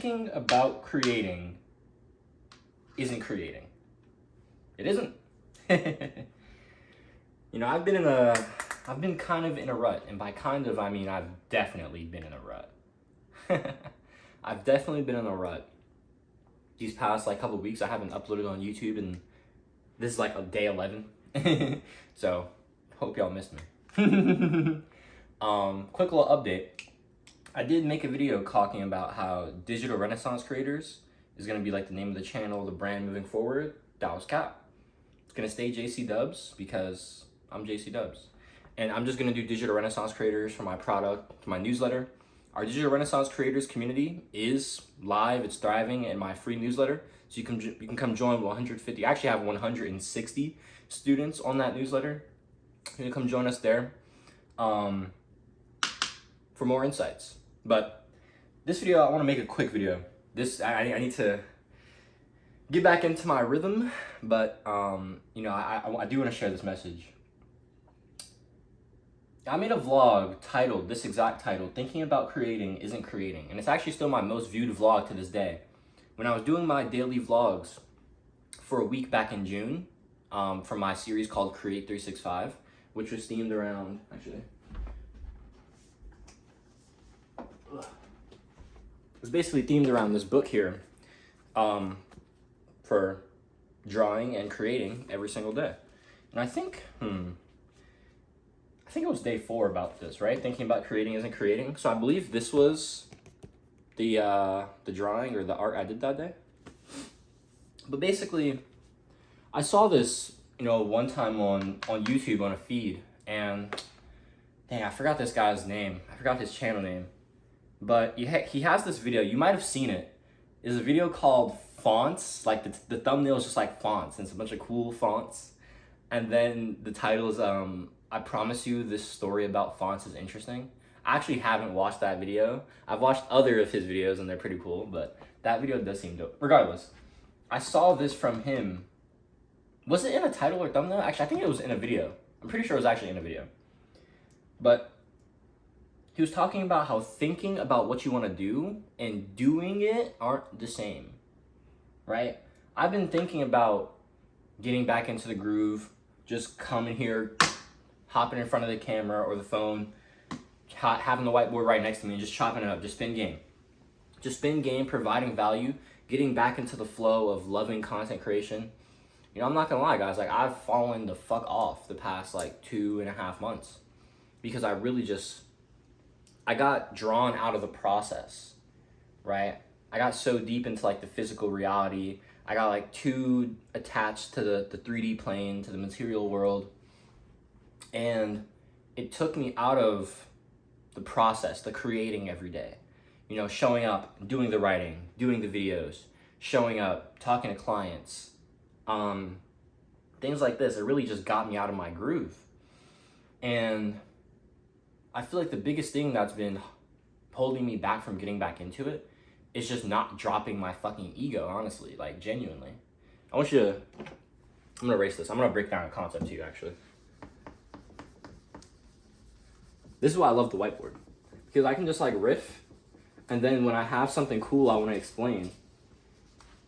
thinking about creating isn't creating. It isn't. You know, I've been kind of in a rut, and by kind of, I mean I've definitely been in a rut. I've definitely been in a rut. These past like couple weeks, I haven't uploaded on YouTube, and this is like day 11. So, hope y'all missed me. Quick little update. I did make a video talking about how digital renaissance creators is gonna be like the name of the channel, the brand moving forward. That was cap. It's gonna stay JC Dubs because I'm JC Dubs. And I'm just gonna do digital renaissance creators for my product, my newsletter. Our digital renaissance creators community is live, it's thriving in my free newsletter. So you can come join 150, I actually have 160 students on that newsletter. You can come join us there for more insights. But this video, I wanna make a quick video. I need to get back into my rhythm, but you know, I do wanna share this message. I made a vlog titled, this exact title, Thinking About Creating Isn't Creating. And it's actually still my most viewed vlog to this day. When I was doing my daily vlogs for a week back in June, from my series called Create 365, which was themed around, actually, it was basically themed around this book here, for drawing and creating every single day. And I think it was day 4 about this, right? Thinking about creating isn't creating. So I believe this was the drawing or the art I did that day. But basically, I saw this, you know, one time on YouTube on a feed, and dang, I forgot this guy's name. I forgot his channel name. But he has this video, you might have seen it. It's a video called Fonts, like the thumbnail is just like fonts, and it's a bunch of cool fonts. And then the title is, I promise you this story about fonts is interesting. I actually haven't watched that video. I've watched other of his videos and they're pretty cool, but that video does seem dope. Regardless, I saw this from him. Was it in a title or thumbnail? Actually, I think it was in a video. I'm pretty sure it was actually in a video. But he was talking about how thinking about what you want to do and doing it aren't the same, right? I've been thinking about getting back into the groove, just coming here, hopping in front of the camera or the phone, having the whiteboard right next to me and just chopping it up, just spin game. Just spin game, providing value, getting back into the flow of loving content creation. You know, I'm not gonna lie, guys, like I've fallen the fuck off the past like 2.5 months because I got drawn out of the process, right? I got so deep into like the physical reality. I got like too attached to the 3D plane, to the material world. And it took me out of the process, the creating every day. You know, showing up, doing the writing, doing the videos, showing up, talking to clients. Things like this, it really just got me out of my groove. And I feel like the biggest thing that's been holding me back from getting back into it is just not dropping my fucking ego, honestly, like genuinely. I'm gonna erase this. I'm gonna break down a concept to you, actually. This is why I love the whiteboard, because I can just like riff, and then when I have something cool I want to explain,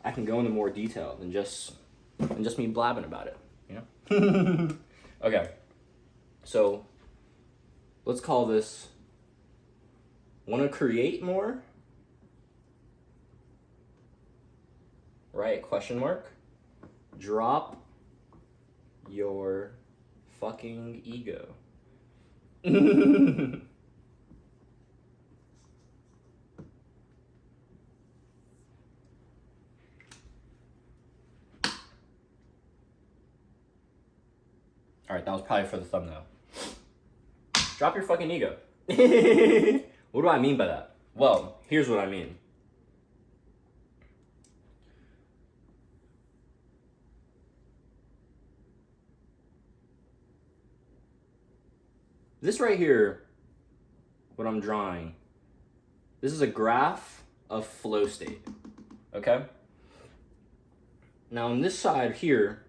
I can go into more detail than just me blabbing about it, you know? Okay, so let's call this, want to create more? Right, question mark. Drop your fucking ego. All right, that was probably for the thumbnail. Drop your fucking ego. What do I mean by that? Well, here's what I mean. This right here, what I'm drawing, this is a graph of flow state, okay? Now on this side here,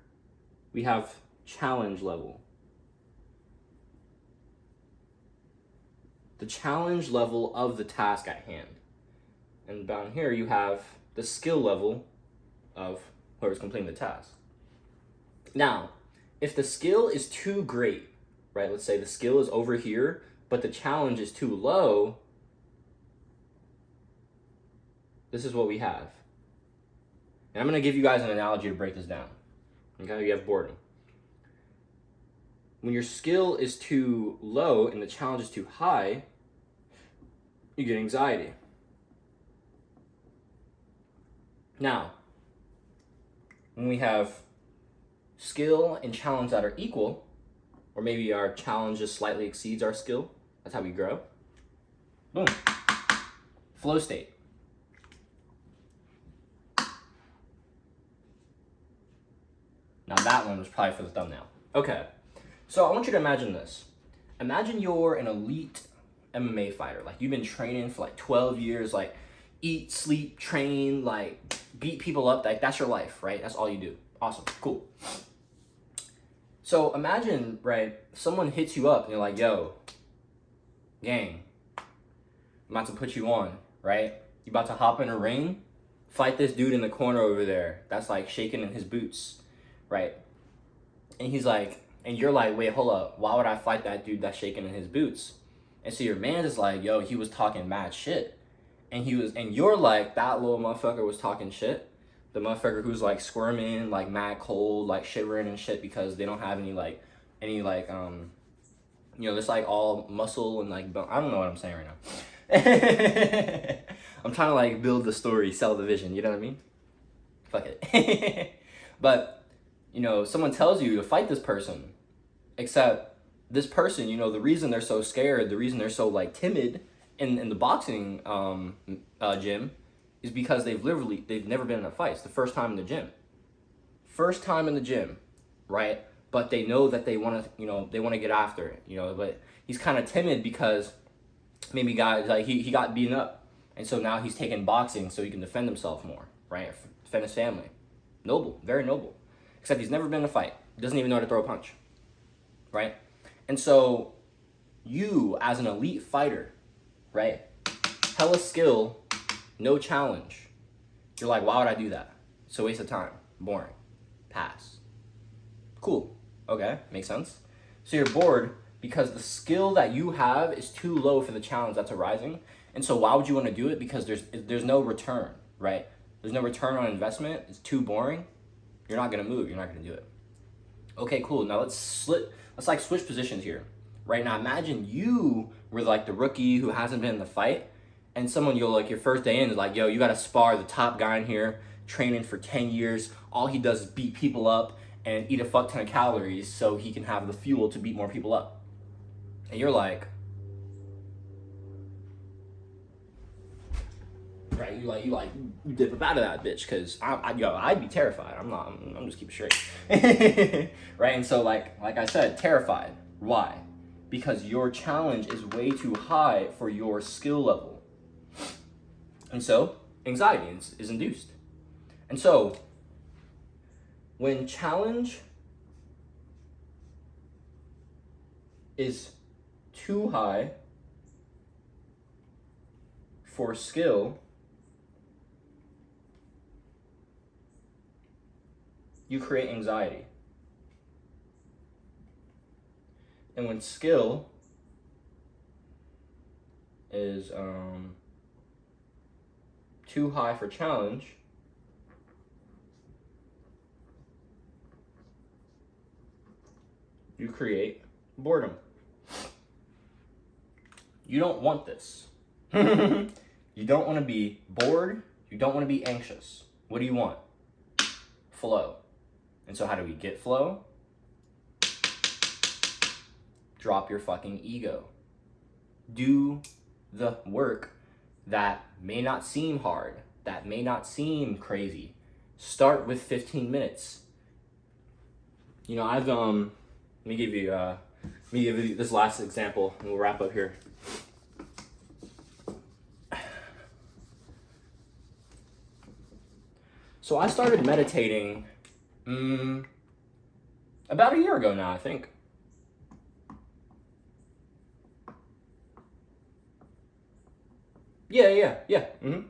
we have challenge level. The challenge level of the task at hand. And down here you have the skill level of whoever's completing the task. Now, if the skill is too great, right? Let's say the skill is over here, but the challenge is too low. This is what we have. And I'm going to give you guys an analogy to break this down. Okay, you have boredom. When your skill is too low and the challenge is too high, you get anxiety. Now, when we have skill and challenge that are equal, or maybe our challenge just slightly exceeds our skill, that's how we grow. Boom. Flow state. Now that one was probably for the thumbnail. Okay, so I want you to imagine this. Imagine you're an elite MMA fighter. Like you've been training for like 12 years, like eat, sleep, train, like beat people up. Like that's your life, right? That's all you do. Awesome, cool. So imagine, right, someone hits you up and you're like, yo, gang, I'm about to put you on, right? You about to hop in a ring, fight this dude in the corner over there that's like shaking in his boots, right? And he's like, and you're like, wait, hold up, why would I fight that dude that's shaking in his boots? And so your man is like, yo, he was talking mad shit. And you're like, that little motherfucker was talking shit. The motherfucker who's like squirming, like mad cold, like shivering and shit because they don't have any it's like all muscle and like, I don't know what I'm saying right now. I'm trying to like build the story, sell the vision, you know what I mean? Fuck it. But, someone tells you to fight this person, except this person, the reason they're so scared, the reason they're so like timid in the boxing gym is because they've never been in a fight. It's the first time in the gym. First time in the gym, right? But they know that they want to get after it, but he's kind of timid because maybe he got beaten up. And so now he's taking boxing so he can defend himself more, right? Defend his family. Noble, very noble. Except he's never been in a fight. He doesn't even know how to throw a punch, right? And so you, as an elite fighter, right? Hella skill, no challenge. You're like, why would I do that? It's a waste of time. Boring. Pass. Cool. Okay, makes sense. So you're bored because the skill that you have is too low for the challenge that's arising. And so why would you want to do it? Because there's no return, right? There's no return on investment. It's too boring. You're not going to move. You're not going to do it. Okay, cool. Now let's switch positions here. Right now, imagine you were like the rookie who hasn't been in the fight, and someone your first day in is like, yo, you got to spar the top guy in here, training for 10 years. All he does is beat people up and eat a fuck ton of calories so he can have the fuel to beat more people up. And you're like, right? You dip up out of that bitch because I'd be terrified. I'm just keeping straight, right? And so like I said, terrified. Why? Because your challenge is way too high for your skill level, and so anxiety is induced. And so when challenge is too high for skill, you create anxiety. And when skill is too high for challenge, you create boredom. You don't want this. You don't want to be bored. You don't want to be anxious. What do you want? Flow. And so how do we get flow? Drop your fucking ego. Do the work that may not seem hard, that may not seem crazy. Start with 15 minutes. Let me give you this last example and we'll wrap up here. So I started meditating about a year ago now, I think. Yeah. Mm-hmm.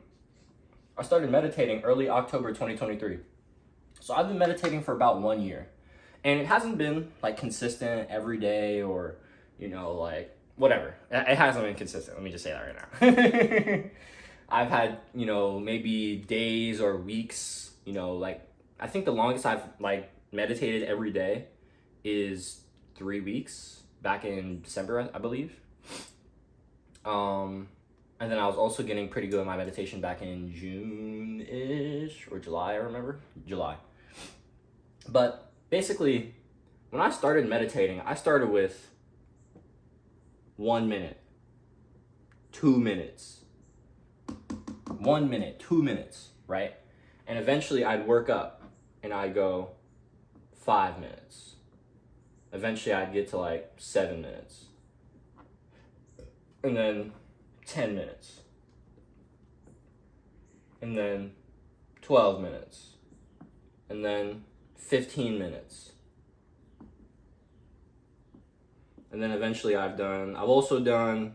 I started meditating early October 2023. So I've been meditating for about 1 year. And it hasn't been like consistent every day or, you know, like whatever. It hasn't been consistent. Let me just say that right now. I've had, you know, maybe days or weeks, you know, like I think the longest I've like meditated every day is 3 weeks back in December, I believe. And then I was also getting pretty good at my meditation back in June-ish or July, I remember. July. But basically, when I started meditating, I started with 1 minute, 2 minutes, 1 minute, 2 minutes, right? And eventually I'd work up and I'd go 5 minutes. Eventually I'd get to like 7 minutes. And then 10 minutes. And then 12 minutes. And then 15 minutes. And then eventually I've also done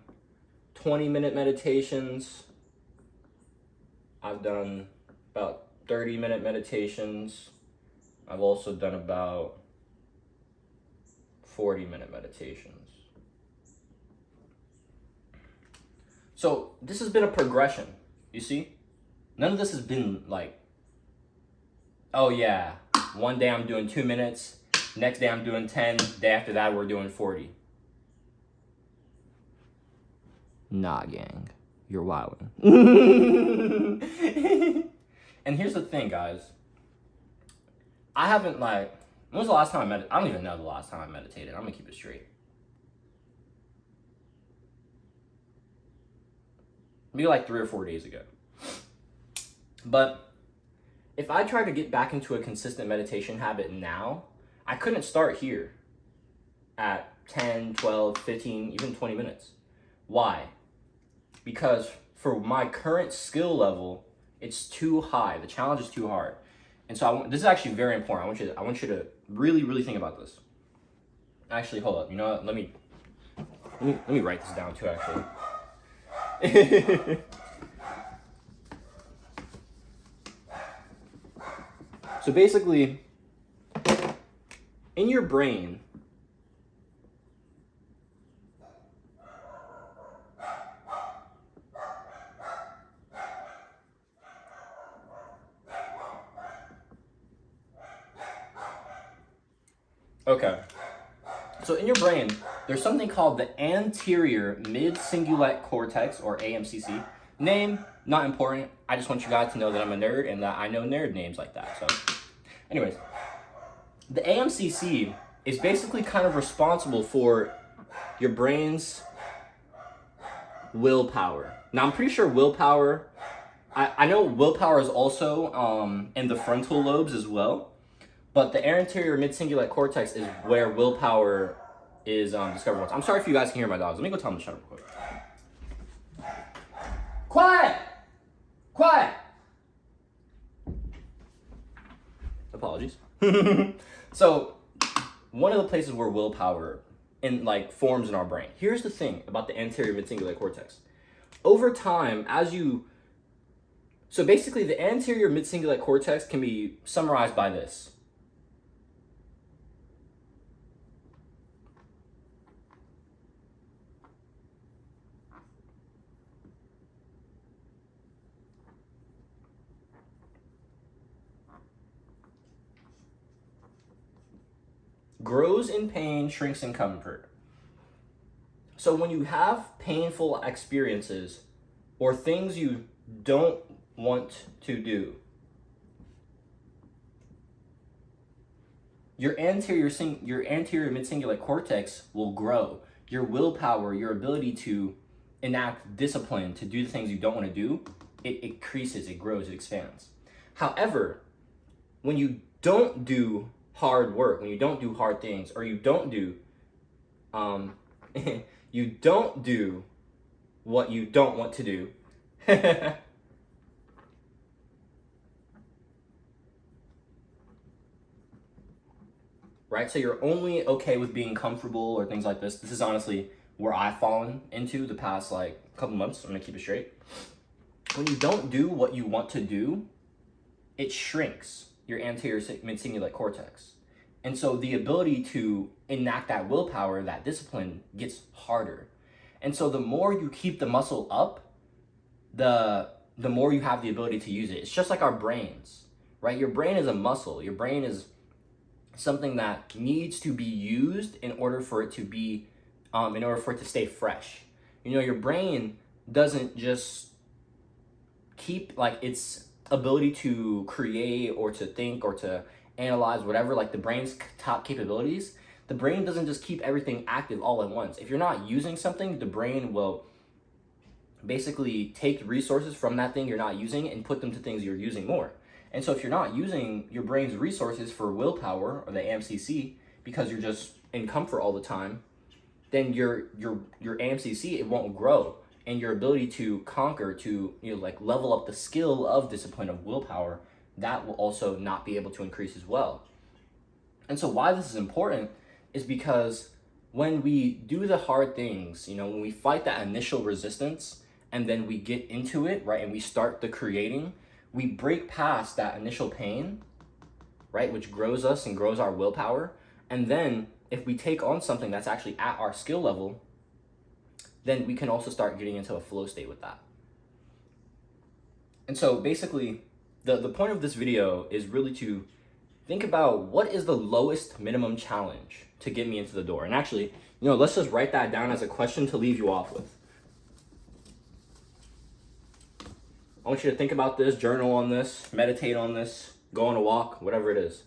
20-minute meditations. I've done about 30-minute meditations. I've also done about 40-minute meditations. So this has been a progression, you see? None of this has been like, oh yeah, one day I'm doing 2 minutes, next day I'm doing 10, day after that we're doing 40. Nah, gang, you're wildin'. And here's the thing, guys. I haven't when was the last time I meditated? I don't even know the last time I meditated. I'm gonna keep it straight. Maybe like 3 or 4 days ago. But if I try to get back into a consistent meditation habit now, I couldn't start here at 10, 12, 15, even 20 minutes. Why? Because for my current skill level, it's too high. The challenge is too hard. And so this is actually very important. I want you to really, really think about this. Actually, hold up. You know what? Let me write this down too, actually. So basically, in your brain, okay. So in your brain, there's something called the anterior mid-cingulate cortex, or AMCC. Name, not important. I just want you guys to know that I'm a nerd and that I know nerd names like that. So anyways, the AMCC is basically kind of responsible for your brain's willpower. Now, I'm pretty sure willpower, I know willpower is also in the frontal lobes as well, but the anterior mid-cingulate cortex is where willpower is discovered. I'm sorry if you guys can hear my dogs. Let me go tell them to shut up real quick. Quiet! Quiet! Apologies. So, one of the places where willpower forms in our brain. Here's the thing about the anterior mid-cingulate cortex. Over time, so basically the anterior mid-cingulate cortex can be summarized by this. Grows in pain, shrinks in comfort. So when you have painful experiences or things you don't want to do, your anterior mid-cingulate cortex will grow. Your willpower, your ability to enact discipline, to do the things you don't want to do, it increases, it grows, it expands. However, when you don't do hard work, when you don't do hard things, or you don't do you don't do what you don't want to do, right? So you're only okay with being comfortable or things like this. This is honestly where I've fallen into the past couple months. I'm gonna keep it straight. when you don't do what you want to do, it shrinks your anterior cingulate cortex. And so the ability to enact that willpower, that discipline, gets harder. And so the more you keep the muscle up, the more you have the ability to use it. It's just like our brains, right? Your brain is a muscle. Your brain is something that needs to be used in order for it to be, in order for it to stay fresh. You know, your brain doesn't just keep like its ability to create or to think or to analyze whatever, like the brain's top capabilities. The brain doesn't just keep everything active all at once. If you're not using something, the brain will basically take resources from that thing you're not using and put them to things you're using more. And so if you're not using your brain's resources for willpower or the AMCC because you're just in comfort all the time, then your AMCC, it won't grow, and your ability to conquer, to like level up the skill of discipline, of willpower, that will also not be able to increase as well. And so why this is important is because when we do the hard things, when we fight that initial resistance and then we get into it, right, and we start the creating, we break past that initial pain, right, which grows us and grows our willpower. And then if we take on something that's actually at our skill level, then we can also start getting into a flow state with that. And so basically, the point of this video is really to think about what is the lowest minimum challenge to get me into the door. And actually, let's just write that down as a question to leave you off with. I want you to think about this, journal on this, meditate on this, go on a walk, whatever it is.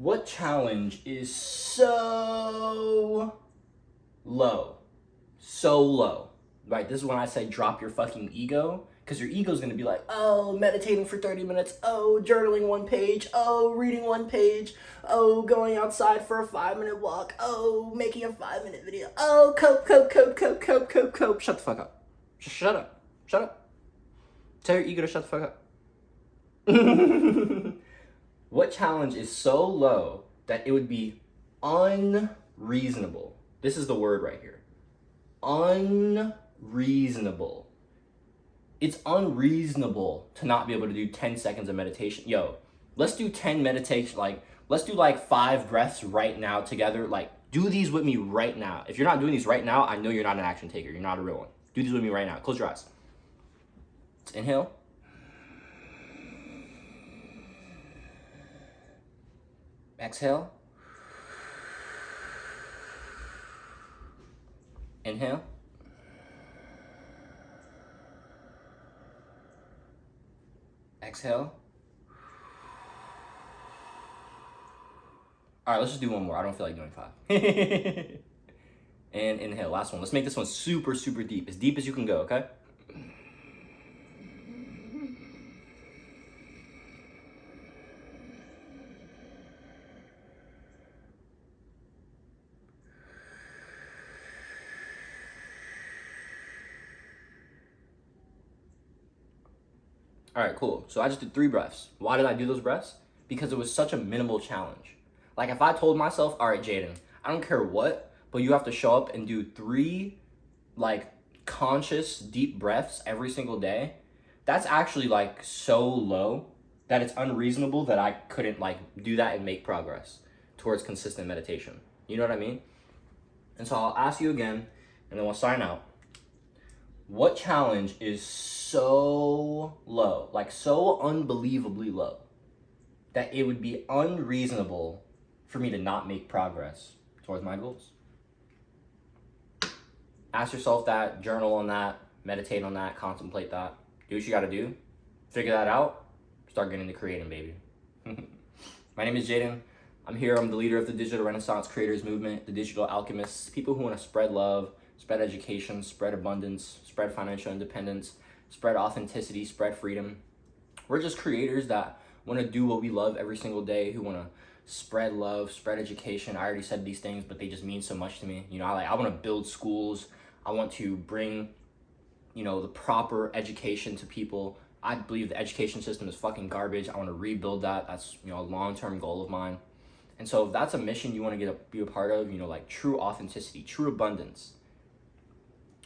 What challenge is so low, right? This is when I say drop your fucking ego, because your ego is going to be like, oh, meditating for 30 minutes, oh, journaling 1 page, oh, reading 1 page, oh, going outside for a 5-minute walk, oh, making a 5-minute video, oh, cope. Shut the fuck up. Just shut up. Tell your ego to shut the fuck up. What challenge is so low that it would be unreasonable? This is the word right here. Unreasonable. It's unreasonable to not be able to do 10 seconds of meditation. Yo, let's do 10 meditation. Let's do 5 breaths right now together. Do these with me right now. If you're not doing these right now, I know you're not an action taker. You're not a real one. Do these with me right now. Close your eyes. Let's inhale. Exhale. Inhale. Exhale. All right, let's just do one more. I don't feel like doing 5. And inhale. Last one. Let's make this one super, super deep. As deep as you can go, okay? All right, cool. So I just did 3 breaths. Why did I do those breaths? Because it was such a minimal challenge. If I told myself, all right, Jaden, I don't care what, but you have to show up and do 3, conscious, deep breaths every single day, that's actually, so low that it's unreasonable that I couldn't, do that and make progress towards consistent meditation. You know what I mean? And so I'll ask you again, and then we'll sign out. What challenge is so low, so unbelievably low, that it would be unreasonable for me to not make progress towards my goals? Ask yourself that, journal on that, meditate on that, contemplate that. Do what you gotta do, figure that out, start getting to creating, baby. My name is Jaden. I'm here. I'm the leader of the Digital Renaissance Creators Movement, the Digital Alchemists, people who want to spread love, spread education, spread abundance, spread financial independence, spread authenticity, spread freedom. We're just creators that want to do what we love every single day, who want to spread love, spread education. I already said these things, but they just mean so much to me. You know, I want to build schools. I want to bring, you know, the proper education to people. I believe the education system is fucking garbage. I want to rebuild that. That's, you know, a long-term goal of mine. And so if that's a mission you want to be a part of, you know, like true authenticity, true abundance,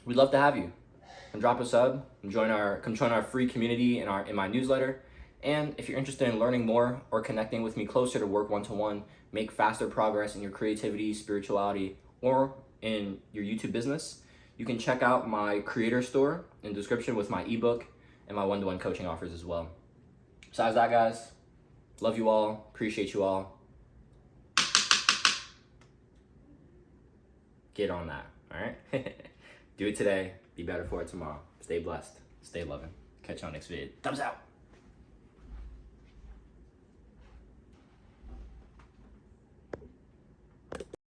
we'd love to have you. Come drop a sub, come join our free community in my newsletter. And if you're interested in learning more or connecting with me closer to work one-to-one, make faster progress in your creativity, spirituality, or in your YouTube business, you can check out my creator store in the description with my ebook and my one-to-one coaching offers as well. Besides that, guys, love you all, appreciate you all. Get on that, all right? Do it today, be better for it tomorrow. Stay blessed, stay loving. Catch you on next video. Thumbs out.